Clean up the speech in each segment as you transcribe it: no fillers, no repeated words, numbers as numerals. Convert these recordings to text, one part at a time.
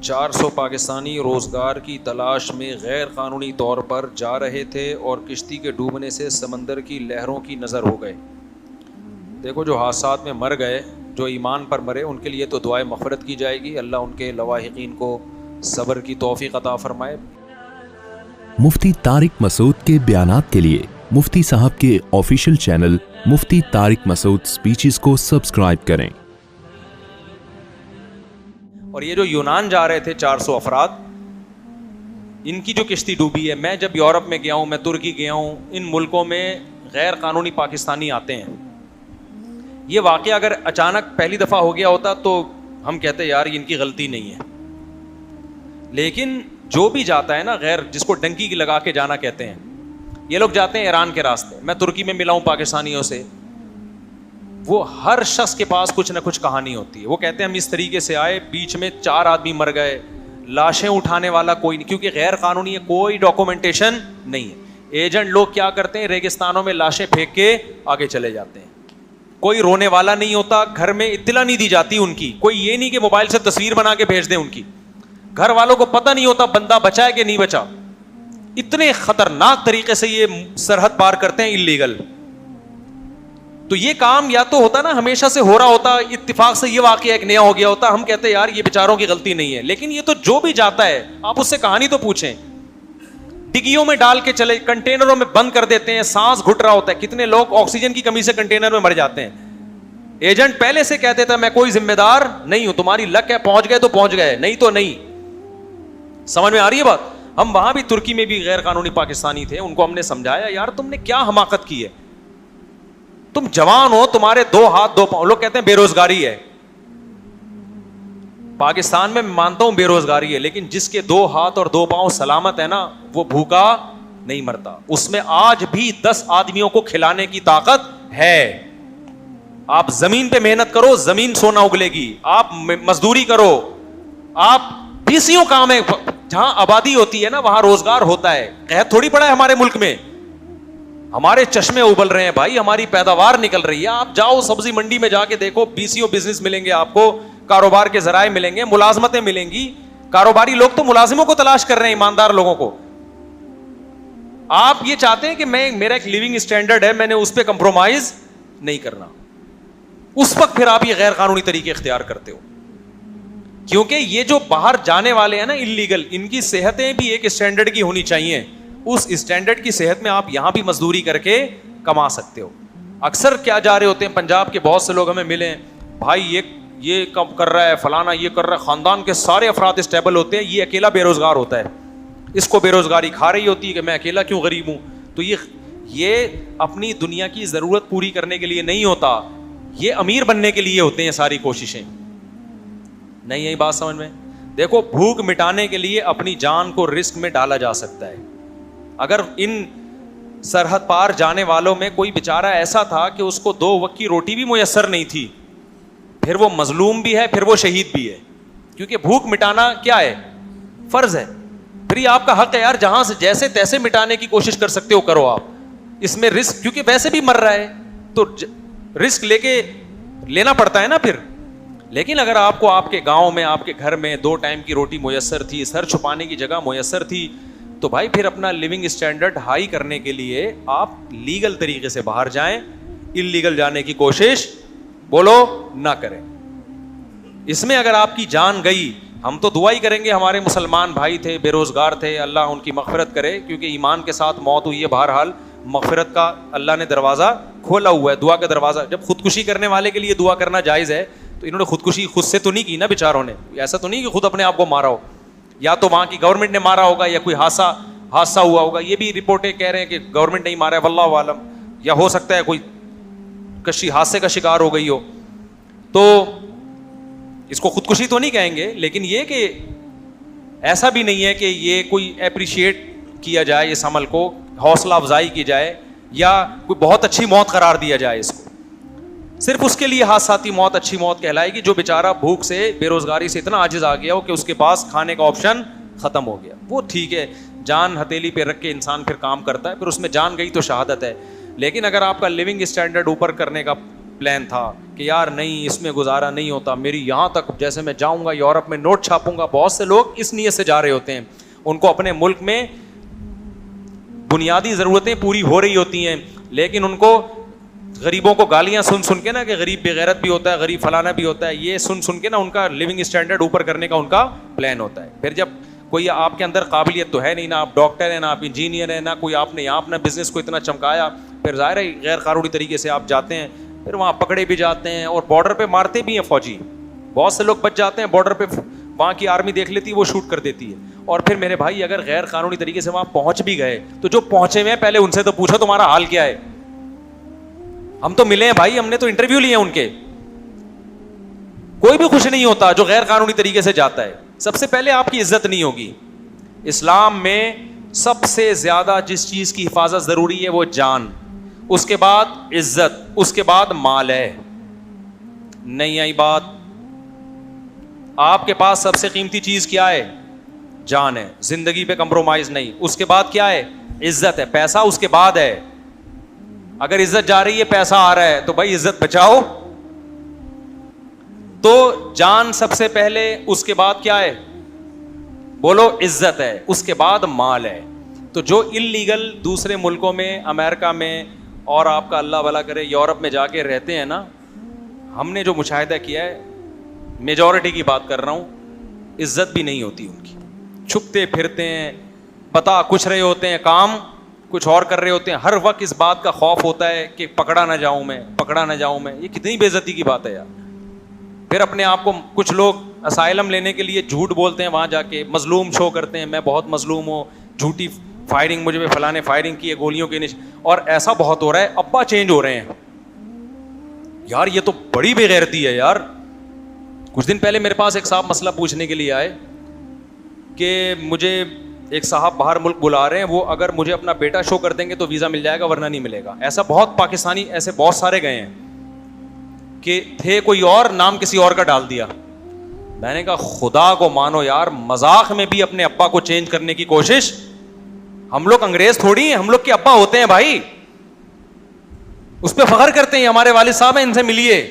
400 پاکستانی روزگار کی تلاش میں غیر قانونی طور پر جا رہے تھے اور کشتی کے ڈوبنے سے سمندر کی لہروں کی نظر ہو گئے. دیکھو جو حادثات میں مر گئے, جو ایمان پر مرے, ان کے لیے تو دعائے مغفرت کی جائے گی. اللہ ان کے لواحقین کو صبر کی توفیق عطا فرمائے. مفتی طارق مسعود کے بیانات کے لیے مفتی صاحب کے آفیشیل چینل مفتی طارق مسعود سپیچز کو سبسکرائب کریں. اور یہ جو یونان جا رہے تھے 400 افراد, ان کی جو کشتی ڈوبی ہے, میں جب یورپ میں گیا ہوں, میں ترکی گیا ہوں, ان ملکوں میں غیر قانونی پاکستانی آتے ہیں. یہ واقعہ اگر اچانک پہلی دفعہ ہو گیا ہوتا تو ہم کہتے یار ان کی غلطی نہیں ہے, لیکن جو بھی جاتا ہے نا غیر, جس کو ڈنکی کی لگا کے جانا کہتے ہیں, یہ لوگ جاتے ہیں ایران کے راستے. میں ترکی میں ملا ہوں پاکستانیوں سے, وہ ہر شخص کے پاس کچھ نہ کچھ کہانی ہوتی ہے. وہ کہتے ہیں ہم اس طریقے سے آئے, بیچ میں 4 آدمی مر گئے, لاشیں اٹھانے والا کوئی نہیں, کیونکہ غیر قانونی ہے, کوئی ڈاکومنٹیشن نہیں ہے. ایجنٹ لوگ کیا کرتے ہیں, ریگستانوں میں لاشیں پھینک کے آگے چلے جاتے ہیں. کوئی رونے والا نہیں ہوتا, گھر میں اطلاع نہیں دی جاتی ان کی, کوئی یہ نہیں کہ موبائل سے تصویر بنا کے بھیج دیں ان کی, گھر والوں کو پتہ نہیں ہوتا بندہ بچا ہے کہ نہیں بچا. اتنے خطرناک طریقے سے یہ سرحد پار کرتے ہیں اللیگل. تو یہ کام یا تو ہوتا نا ہمیشہ سے ہو رہا ہوتا, اتفاق سے یہ واقعہ ایک نیا ہو گیا ہوتا, ہم کہتے ہیں یار یہ بیچاروں کی غلطی نہیں ہے. لیکن یہ تو جو بھی جاتا ہے آپ اس سے کہانی تو پوچھیں. ڈگیوں میں ڈال کے چلے, کنٹینروں میں بند کر دیتے ہیں, سانس گھٹ رہا ہوتا ہے. کتنے لوگ آکسیجن کی کمی سے کنٹینر میں مر جاتے ہیں. ایجنٹ پہلے سے کہتے تھا میں کوئی ذمہ دار نہیں ہوں, تمہاری لک ہے, پہنچ گئے تو پہنچ گئے, نہیں تو نہیں. سمجھ میں آ رہی ہے بات. ہم وہاں بھی ترکی میں بھی غیر قانونی پاکستانی تھے, ان کو ہم نے سمجھایا یار تم نے کیا حماقت کی ہے, تم جوان ہو, تمہارے 2 ہاتھ 2 پاؤں. لوگ کہتے ہیں بے روزگاری ہے. پاکستان میں مانتا ہوں بے روزگاری ہے, لیکن جس کے 2 ہاتھ اور 2 پاؤں سلامت ہے نا, وہ بھوکا نہیں مرتا. اس میں آج بھی 10 آدمیوں کو کھلانے کی طاقت ہے. آپ زمین پہ محنت کرو, زمین سونا اگلے گی. آپ مزدوری کرو, آپ پیسیوں کام ہے. جہاں آبادی ہوتی ہے نا وہاں روزگار ہوتا ہے. قحط تھوڑی پڑا ہے ہمارے ملک میں, ہمارے چشمے ابل رہے ہیں بھائی, ہماری پیداوار نکل رہی ہے. آپ جاؤ سبزی منڈی میں جا کے دیکھو, بیسیوں بزنس ملیں گے آپ کو, کاروبار کے ذرائع ملیں گے, ملازمتیں ملیں گی. کاروباری لوگ تو ملازموں کو تلاش کر رہے ہیں, ایماندار لوگوں کو. آپ یہ چاہتے ہیں کہ میرا ایک لیونگ اسٹینڈرڈ ہے, میں نے اس پہ کمپرومائز نہیں کرنا. اس وقت پھر آپ یہ غیر قانونی طریقے اختیار کرتے ہو, کیونکہ یہ جو باہر جانے والے ہیں نا اللیگل, ان کی صحتیں بھی ایک اسٹینڈرڈ کی ہونی چاہیے. اس اسٹینڈرڈ کی صحت میں آپ یہاں بھی مزدوری کر کے کما سکتے ہو. اکثر کیا جا رہے ہوتے ہیں, پنجاب کے بہت سے لوگ ہمیں ملے ہیں, بھائی یہ کم کر رہا ہے, فلانا یہ کر رہا ہے, خاندان کے سارے افراد اسٹیبل ہوتے ہیں, یہ اکیلا بے روزگار ہوتا ہے. اس کو بے روزگاری کھا رہی ہوتی ہے کہ میں اکیلا کیوں غریب ہوں. تو یہ اپنی دنیا کی ضرورت پوری کرنے کے لیے نہیں ہوتا, یہ امیر بننے کے لیے ہوتے ہیں ساری کوششیں. نہیں یہی بات سمجھ میں. دیکھو بھوک مٹانے کے لیے اپنی جان کو رسک میں ڈالا جا سکتا ہے. اگر ان سرحد پار جانے والوں میں کوئی بیچارہ ایسا تھا کہ اس کو 2 وقت کی روٹی بھی میسر نہیں تھی, پھر وہ مظلوم بھی ہے, پھر وہ شہید بھی ہے. کیونکہ بھوک مٹانا کیا ہے, فرض ہے. پھر یہ آپ کا حق ہے یار, جہاں سے جیسے تیسے مٹانے کی کوشش کر سکتے ہو کرو آپ. اس میں رسک, کیونکہ ویسے بھی مر رہا ہے تو رسک لے کے لینا پڑتا ہے نا پھر. لیکن اگر آپ کو آپ کے گاؤں میں, آپ کے گھر میں 2 ٹائم کی روٹی میسر تھی, سر چھپانے کی جگہ میسر تھی, تو بھائی پھر اپنا لیونگ اسٹینڈرڈ ہائی کرنے کے لیے آپ لیگل طریقے سے باہر جائیں, اللیگل جانے کی کوشش بولو نہ کریں. اس میں اگر آپ کی جان گئی, ہم تو دعا ہی کریں گے, ہمارے مسلمان بھائی تھے, بے روزگار تھے, اللہ ان کی مغفرت کرے, کیونکہ ایمان کے ساتھ موت ہوئی ہے. بہرحال مغفرت کا اللہ نے دروازہ کھولا ہوا ہے, دعا کا دروازہ. جب خودکشی کرنے والے کے لیے دعا کرنا جائز ہے, تو انہوں نے خودکشی خود سے تو نہیں کی نا بیچاروں نے. ایسا تو نہیں کہ خود اپنے آپ کو مارا ہو, یا تو وہاں کی گورنمنٹ نے مارا ہوگا, یا کوئی حادثہ ہوا ہوگا. یہ بھی رپورٹیں کہہ رہے ہیں کہ گورنمنٹ نہیں مارا ہے, واللہ عالم, یا ہو سکتا ہے کوئی حادثے کا شکار ہو گئی ہو. تو اس کو خودکشی تو نہیں کہیں گے, لیکن یہ کہ ایسا بھی نہیں ہے کہ یہ کوئی اپریشیٹ کیا جائے, اس عمل کو حوصلہ افزائی کی جائے, یا کوئی بہت اچھی موت قرار دیا جائے اس کو. صرف اس کے لیے حادثاتی موت اچھی موت کہلائے گی جو بیچارہ بھوک سے, بے روزگاری سے اتنا عاجز آ گیا ہو کہ اس کے پاس کھانے کا آپشن ختم ہو گیا. وہ ٹھیک ہے, جان ہتھیلی پہ رکھ کے انسان پھر کام کرتا ہے, پھر اس میں جان گئی تو شہادت ہے. لیکن اگر آپ کا لیونگ اسٹینڈرڈ اوپر کرنے کا پلان تھا, کہ یار نہیں اس میں گزارا نہیں ہوتا, میری یہاں تک جیسے میں جاؤں گا یورپ میں نوٹ چھاپوں گا. بہت سے لوگ اس نیت سے جا رہے ہوتے ہیں, ان کو اپنے ملک میں بنیادی ضرورتیں پوری ہو رہی ہوتی ہیں, لیکن ان کو غریبوں کو گالیاں سن کے نا کہ غریب بے غیرت بھی ہوتا ہے, غریب فلانا بھی ہوتا ہے, یہ سن کے نا ان کا لیونگ اسٹینڈرڈ اوپر کرنے کا ان کا پلان ہوتا ہے. پھر جب کوئی آپ کے اندر قابلیت تو ہے نہیں, نہ آپ ڈاکٹر ہیں, نہ آپ انجینئر ہیں, نہ کوئی آپ نے یہاں اپنا بزنس کو اتنا چمکایا, پھر ظاہر ہے غیر قانونی طریقے سے آپ جاتے ہیں, پھر وہاں پکڑے بھی جاتے ہیں اور بارڈر پہ مارتے بھی ہیں فوجی. بہت سے لوگ بچ جاتے ہیں بارڈر پہ, وہاں کی آرمی دیکھ لیتی ہے, وہ شوٹ کر دیتی ہے. اور پھر میرے بھائی اگر غیر قانونی طریقے سے وہاں پہنچ بھی گئے تو جو پہنچے ہوئے ہیں پہلے ان سے تو پوچھو تمہارا حال کیا ہے. ہم تو ملے ہیں بھائی, ہم نے تو انٹرویو لیے ان کے, کوئی بھی خوش نہیں ہوتا جو غیر قانونی طریقے سے جاتا ہے. سب سے پہلے آپ کی عزت نہیں ہوگی. اسلام میں سب سے زیادہ جس چیز کی حفاظت ضروری ہے وہ جان, اس کے بعد عزت, اس کے بعد مال ہے. نہیں آئی بات؟ آپ کے پاس سب سے قیمتی چیز کیا ہے؟ جان ہے. زندگی پہ کمپرومائز نہیں. اس کے بعد کیا ہے؟ عزت ہے. پیسہ اس کے بعد ہے. اگر عزت جا رہی ہے پیسہ آ رہا ہے تو بھائی عزت بچاؤ. تو جان سب سے پہلے, اس کے بعد کیا ہے؟ بولو عزت ہے, اس کے بعد مال ہے. تو جو انلیگل دوسرے ملکوں میں, امریکہ میں اور آپ کا اللہ بھلا کرے یورپ میں جا کے رہتے ہیں نا, ہم نے جو مشاہدہ کیا ہے, میجورٹی کی بات کر رہا ہوں, عزت بھی نہیں ہوتی ان کی. چھپتے پھرتے ہیں, بتا کچھ رہے ہوتے ہیں, کام کچھ اور کر رہے ہوتے ہیں. ہر وقت اس بات کا خوف ہوتا ہے کہ پکڑا نہ جاؤں میں, پکڑا نہ جاؤں میں. یہ کتنی بے عزتی کی بات ہے یار. پھر اپنے آپ کو کچھ لوگ اسائلم لینے کے لیے جھوٹ بولتے ہیں, وہاں جا کے مظلوم شو کرتے ہیں, میں بہت مظلوم ہوں, جھوٹی فائرنگ مجھ پہ فلاں نے فائرنگ کی ہے, گولیوں کے اور ایسا بہت ہو رہا ہے. ابا چینج ہو رہے ہیں یار, یہ تو بڑی بے غیرتی ہے یار. کچھ دن پہلے میرے پاس ایک صاحب مسئلہ پوچھنے کے لیے آئے کہ مجھے ایک صاحب باہر ملک بلا رہے ہیں, وہ اگر مجھے اپنا بیٹا شو کر دیں گے تو ویزا مل جائے گا ورنہ نہیں ملے گا. ایسا بہت پاکستانی ایسے بہت سارے گئے ہیں کہ تھے کوئی اور, نام کسی اور کا ڈال دیا. میں نے کہا خدا کو مانو یار, مذاق میں بھی اپنے ابا کو چینج کرنے کی کوشش. ہم لوگ انگریز تھوڑی ہیں, ہم لوگ کے ابا ہوتے ہیں بھائی, اس پہ فخر کرتے ہیں. ہمارے والد صاحب ہیں, ان سے ملیے.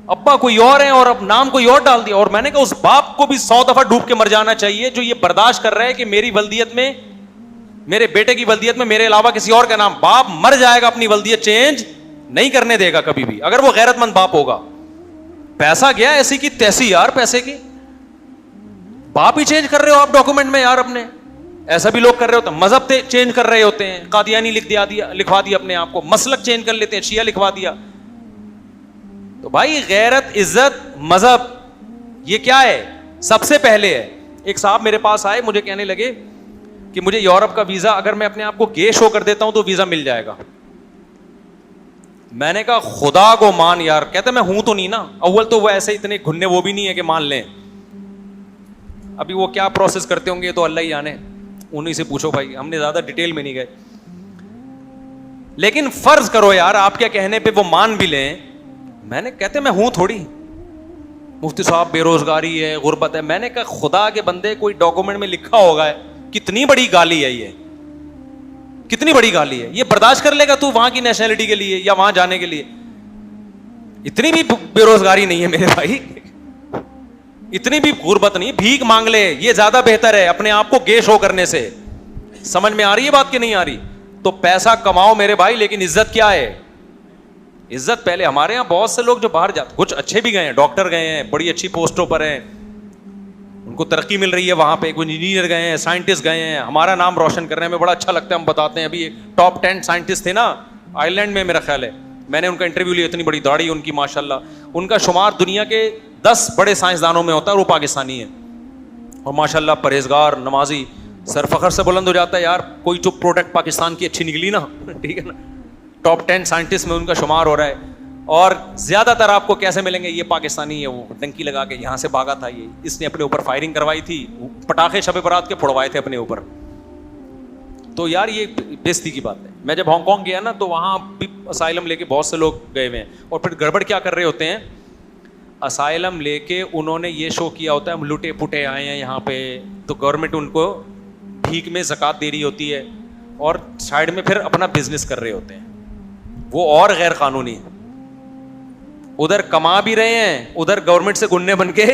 ابا کوئی اور ہیں اور اب نام کوئی اور ڈال دیا. اور میں نے کہا اس باپ کو بھی 100 دفعہ ڈوب کے مر جانا چاہیے جو یہ برداشت کر رہا ہے کہ میری ولدیت میں, میرے بیٹے کی ولدیت میں میرے علاوہ کسی اور کا نام. باپ مر جائے گا اپنی ولدیت چینج نہیں کرنے دے گا کبھی بھی, اگر وہ غیرت مند باپ ہوگا. پیسہ گیا ایسی کی تیسی یار, پیسے کی باپ ہی چینج کر رہے ہو آپ ڈاکومنٹ میں یار اپنے. ایسا بھی لوگ کر رہے ہوتے ہیں, مذہب چینج کر رہے ہوتے ہیں, قادیانی لکھوا دیا اپنے آپ کو, مسلک چینج کر لیتے ہیں, شیعہ لکھوا دیا. تو بھائی غیرت, عزت, مذہب یہ کیا ہے؟ سب سے پہلے ہے. ایک صاحب میرے پاس آئے, مجھے کہنے لگے کہ مجھے یورپ کا ویزا اگر میں اپنے آپ کو گے شو کر دیتا ہوں تو ویزا مل جائے گا. میں نے کہا خدا کو مان یار. کہتے میں ہوں تو نہیں نا. اول تو وہ ایسے اتنے گھننے وہ بھی نہیں ہے کہ مان لیں. ابھی وہ کیا پروسیس کرتے ہوں گے تو اللہ ہی جانے, انہیں سے پوچھو بھائی, ہم نے زیادہ ڈیٹیل میں نہیں گئے. لیکن فرض کرو یار آپ کے کہنے پہ وہ مان بھی لیں. میں نے کہتے میں ہوں تھوڑی, مفتی صاحب بے روزگاری ہے, غربت ہے. میں نے کہا خدا کے بندے کوئی ڈاکومنٹ میں لکھا ہوگا ہے, کتنی بڑی گالی ہے یہ, کتنی بڑی گالی ہے. یہ برداشت کر لے گا تو وہاں کی نیشنلٹی کے لیے یا وہاں جانے کے لیے؟ اتنی بھی بے روزگاری نہیں ہے میرے بھائی, اتنی بھی غربت نہیں, بھیک مانگ لے, یہ زیادہ بہتر ہے اپنے آپ کو گے شو کرنے سے. سمجھ میں آ رہی ہے بات کہ نہیں آ رہی؟ تو پیسہ کماؤ میرے بھائی, لیکن عزت کیا ہے؟ عزت پہلے. ہمارے یہاں بہت سے لوگ جو باہر جاتے, کچھ اچھے بھی گئے ہیں, ڈاکٹر گئے ہیں, بڑی اچھی پوسٹوں پر ہیں, ان کو ترقی مل رہی ہے وہاں پہ, کوئی انجینئر گئے ہیں, سائنٹسٹ گئے ہیں, ہمارا نام روشن کر رہے ہیں. ہمیں بڑا اچھا لگتا ہے, ہم بتاتے ہیں. ابھی ٹاپ 10 سائنٹسٹ تھے نا آئرلینڈ میں, میرا خیال ہے, میں نے ان کا انٹرویو لیا. اتنی بڑی داڑھی ان کی ماشاءاللہ. ان کا شمار دنیا کے 10 بڑے سائنسدانوں میں ہوتا ہے, اور وہ پاکستانی ہے, اور ماشاءاللہ پرہیزگار, نمازی. سر فخر سے بلند ہو جاتا ہے یار کوئی جو پروڈکٹ پاکستان کی اچھی نکلی نا, ٹھیک ہے نا. ٹاپ 10 سائنٹسٹ میں ان کا شمار ہو رہا ہے. اور زیادہ تر آپ کو کیسے ملیں گے؟ یہ پاکستانی ہے, وہ ڈنکی لگا کے یہاں سے بھاگا تھا, یہ اس نے اپنے اوپر فائرنگ کروائی تھی, پٹاخے شب برات کے پھڑوائے تھے اپنے اوپر. تو یار یہ بےزتی کی بات ہے. میں جب ہانگ کانگ گیا نا تو وہاں بھی اسائلم لے کے بہت سے لوگ گئے ہوئے ہیں, اور پھر گڑبڑ کیا کر رہے ہوتے ہیں, اسائلم لے کے انہوں نے یہ شو کیا ہوتا ہے ہم لٹے پٹے آئے ہیں یہاں پہ, تو گورنمنٹ ان کو بھیک میں زکوٰۃ دے رہی ہوتی ہے, اور سائڈ میں پھر اپنا بزنس کر رہے ہوتے ہیں, وہ اور غیر قانونی ہے. ادھر کما بھی رہے ہیں, ادھر گورنمنٹ سے گننے بن کے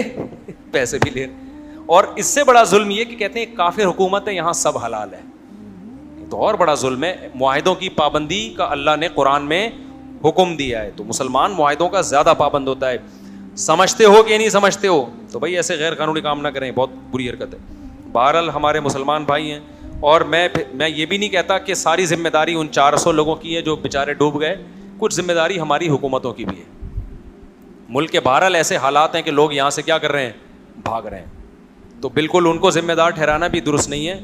پیسے بھی لے رہے. اور اس سے بڑا ظلم یہ کہ کہتے ہیں کافر حکومت ہے, یہاں سب حلال ہے. تو اور بڑا ظلم ہے. معاہدوں کی پابندی کا اللہ نے قرآن میں حکم دیا ہے, تو مسلمان معاہدوں کا زیادہ پابند ہوتا ہے. سمجھتے ہو کہ نہیں سمجھتے ہو تو بھائی ایسے غیر قانونی کام نہ کریں, بہت بری حرکت ہے. بہرحال ہمارے مسلمان بھائی ہیں, اور میں یہ بھی نہیں کہتا کہ ساری ذمہ داری ان 400 لوگوں کی ہے جو بیچارے ڈوب گئے. کچھ ذمہ داری ہماری حکومتوں کی بھی ہے. ملک کے بہرحال ایسے حالات ہیں کہ لوگ یہاں سے کیا کر رہے ہیں, بھاگ رہے ہیں, تو بالکل ان کو ذمہ دار ٹھہرانا بھی درست نہیں ہے.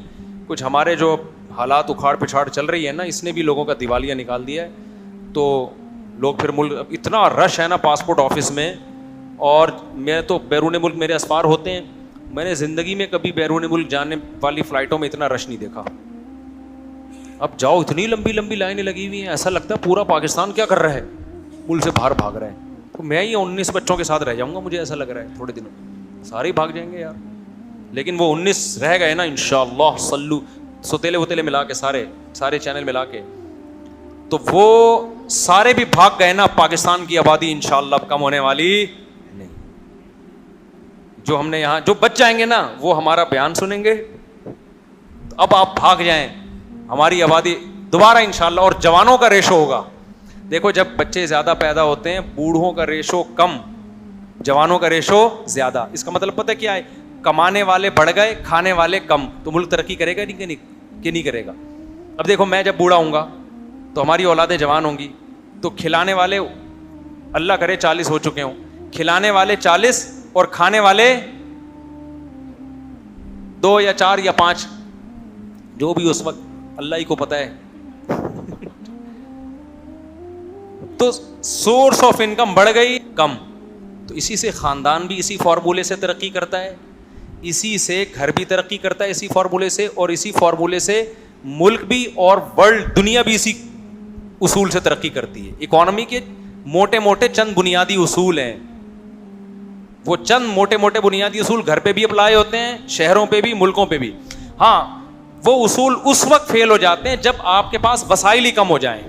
کچھ ہمارے جو حالات اکھاڑ پچھاڑ چل رہی ہے نا, اس نے بھی لوگوں کا دیوالیہ نکال دیا ہے. تو لوگ پھر ملک, اتنا رش ہے نا پاسپورٹ آفس میں, اور میں تو بیرون ملک میرے اسفار ہوتے ہیں, میں نے زندگی میں کبھی بیرون ملک جانے والی فلائٹوں میں اتنا رش نہیں دیکھا. اب جاؤ اتنی لمبی لمبی لائنیں لگی ہوئی ہیں, ایسا لگتا ہے پورا پاکستان کیا کر رہا ہے, ملک سے باہر بھاگ رہے ہیں. تو میں ہی 19 بچوں کے ساتھ رہ جاؤں گا, مجھے ایسا لگ رہا ہے تھوڑے دنوں سارے ہی بھاگ جائیں گے یار. لیکن وہ 19 رہ گئے نا انشاءاللہ, سلو ستیلے وتیلے ملا کے سارے چینل ملا کے, تو وہ سارے بھی بھاگ گئے نا. پاکستان کی آبادی انشاءاللہ اب کم ہونے والی نہیں. جو ہم نے یہاں جو بچ جائیں گے نا وہ ہمارا بیان سنیں گے. اب آپ بھاگ جائیں, ہماری آبادی دوبارہ انشاءاللہ. اور جوانوں کا ریشو ہوگا. دیکھو جب بچے زیادہ پیدا ہوتے ہیں, بوڑھوں کا ریشو کم, جوانوں کا ریشو زیادہ. اس کا مطلب پتہ کیا ہے, کمانے والے بڑھ گئے, کھانے والے کم. تو ملک ترقی کرے گا کہ نہیں کرے گا. اب دیکھو میں جب بوڑھا ہوں گا تو ہماری اولادیں جوان ہوں گی, تو کھلانے والے اللہ کرے 40 ہو چکے ہوں, کھلانے والے 40 اور کھانے والے 2 یا 4 یا 5, جو بھی اس وقت اللہ ہی کو پتہ ہے. تو سورس آف انکم بڑھ گئی کم. تو اسی سے خاندان بھی اسی فارمولے سے ترقی کرتا ہے, اسی سے گھر بھی ترقی کرتا ہے اسی فارمولے سے, اور اسی فارمولے سے ملک بھی اور ورلڈ دنیا بھی اسی اصول سے ترقی کرتی ہے. اکانومی کے موٹے موٹے چند بنیادی اصول ہیں, وہ چند موٹے موٹے بنیادی اصول گھر پہ بھی اپلائی ہوتے ہیں, شہروں پہ بھی, ملکوں پہ بھی. ہاں وہ اصول اس وقت فیل ہو جاتے ہیں جب آپ کے پاس وسائل ہی کم ہو جائیں.